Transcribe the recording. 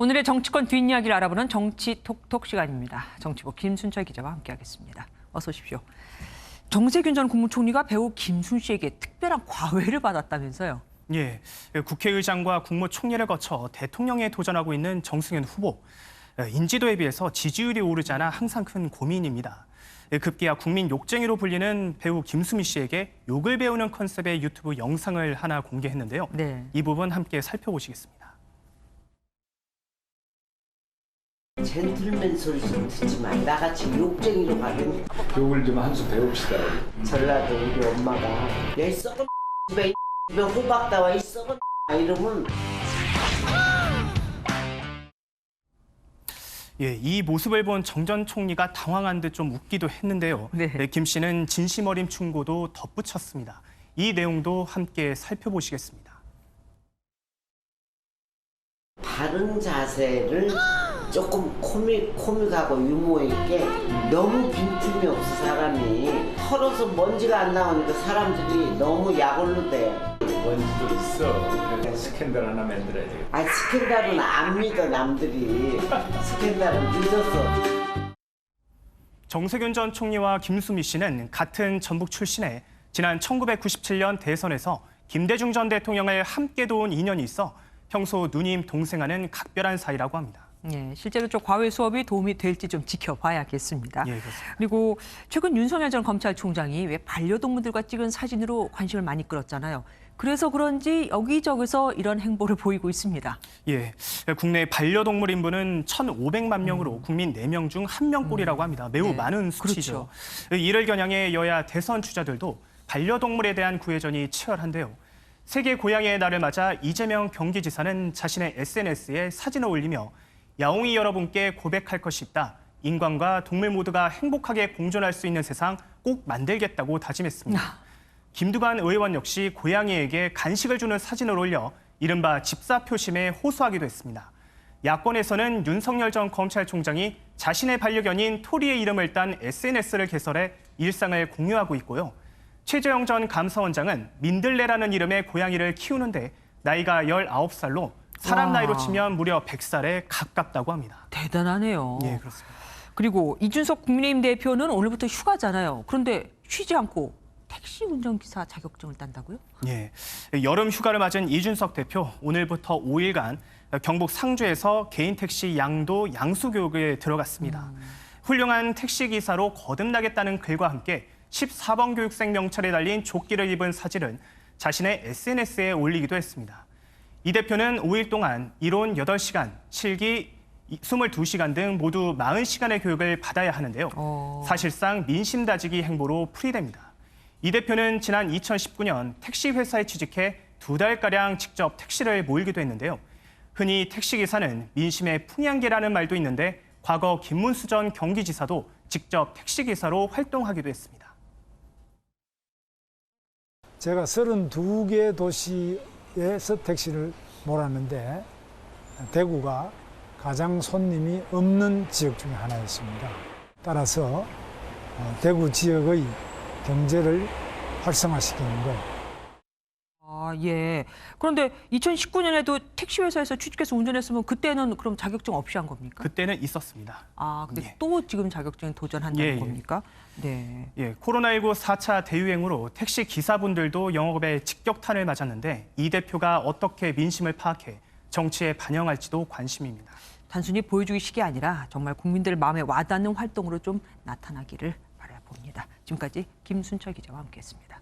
오늘의 정치권 뒷이야기를 알아보는 정치 톡톡 시간입니다. 정치부 김순철 기자와 함께하겠습니다. 어서 오십시오. 정세균 전 국무총리가 배우 김순 씨에게 특별한 과외를 받았다면서요? 예, 국회의장과 국무총리를 거쳐 대통령에 도전하고 있는 정승현 후보. 인지도에 비해서 지지율이 오르지 않아 항상 큰 고민입니다. 급기야 국민 욕쟁이로 불리는 배우 김수미 씨에게 욕을 배우는 컨셉의 유튜브 영상을 하나 공개했는데요. 네. 이 부분 함께 살펴보시겠습니다. 젠틀맨 소리 좀 듣지 마. 나같이 욕쟁이로 가면 욕을 좀 한 수 배웁시다. 전라도 우리 엄마가 야 이 썩은 집에 집에 호박 나와 이 썩은 이러면 예, 이 모습을 본 정 전 총리가 당황한 듯 좀 웃기도 했는데요. 네. 김 씨는 진심 어린 충고도 덧붙였습니다. 이 내용도 함께 살펴보시겠습니다. 바른 자세를 조금 코믹하고 유머 있게 너무 빈틈이 없어 사람이 털어서 먼지가 안 나오니까 사람들이 너무 약올로 돼. 먼지도 있어. 스캔들 하나 만들어야 돼. 아 스캔들은 안 믿어 남들이. 스캔들은 믿었어. 정세균 전 총리와 김수미 씨는 같은 전북 출신에 지난 1997년 대선에서 김대중 전 대통령을 함께 도운 인연이 있어 평소 누님 동생하는 각별한 사이라고 합니다. 예, 실제로 저 과외 수업이 도움이 될지 좀 지켜봐야겠습니다. 예, 그렇습니다. 그리고 최근 윤석열 전 검찰총장이 왜 반려동물들과 찍은 사진으로 관심을 많이 끌었잖아요. 그래서 그런지 여기저기서 이런 행보를 보이고 있습니다. 예, 국내 반려동물 인구는 1,500만 명으로 국민 4명 중 1명꼴이라고 합니다. 매우 네, 많은 수치죠. 이를 겨냥해 여야 대선 주자들도 반려동물에 대한 구애전이 치열한데요. 세계 고양이의 날을 맞아 이재명 경기지사는 자신의 SNS에 사진을 올리며 야옹이 여러분께 고백할 것이 있다. 인간과 동물 모두가 행복하게 공존할 수 있는 세상 꼭 만들겠다고 다짐했습니다. 김두관 의원 역시 고양이에게 간식을 주는 사진을 올려 이른바 집사 표심에 호소하기도 했습니다. 야권에서는 윤석열 전 검찰총장이 자신의 반려견인 토리의 이름을 딴 SNS를 개설해 일상을 공유하고 있고요. 최재형 전 감사원장은 민들레라는 이름의 고양이를 키우는데 나이가 19살로 사람 나이로 치면 무려 100살에 가깝다고 합니다. 대단하네요. 예, 그렇습니다. 그리고 이준석 국민의힘 대표는 오늘부터 휴가잖아요. 그런데 쉬지 않고 택시 운전기사 자격증을 딴다고요? 예, 여름 휴가를 맞은 이준석 대표 오늘부터 5일간 경북 상주에서 개인 택시 양도 양수 교육에 들어갔습니다. 훌륭한 택시 기사로 거듭나겠다는 글과 함께 14번 교육생 명찰에 달린 조끼를 입은 사진을 자신의 SNS에 올리기도 했습니다. 이 대표는 5일 동안 이론 8시간, 실기 22시간 등 모두 40시간의 교육을 받아야 하는데요. 사실상 민심 다지기 행보로 풀이됩니다. 이 대표는 지난 2019년 택시 회사에 취직해 2달가량 직접 택시를 몰기도 했는데요. 흔히 택시기사는 민심의 풍향계라는 말도 있는데 과거 김문수 전 경기지사도 직접 택시기사로 활동하기도 했습니다. 제가 32개 도시에서 택시를 몰았는데 대구가 가장 손님이 없는 지역 중에 하나였습니다. 따라서 대구 지역의 경제를 활성화시키는 것. 아, 예. 그런데 2019년에도 택시 회사에서 취직해서 운전했으면 그때는 그럼 자격증 없이 한 겁니까? 그때는 있었습니다. 아, 근데 예. 또 지금 자격증에 도전한다는 예. 겁니까? 네. 예, 코로나19 4차 대유행으로 택시 기사분들도 영업에 직격탄을 맞았는데 이 대표가 어떻게 민심을 파악해 정치에 반영할지도 관심입니다. 단순히 보여주기식이 아니라 정말 국민들 마음에 와닿는 활동으로 좀 나타나기를 바라봅니다. 지금까지 김순철 기자와 함께했습니다.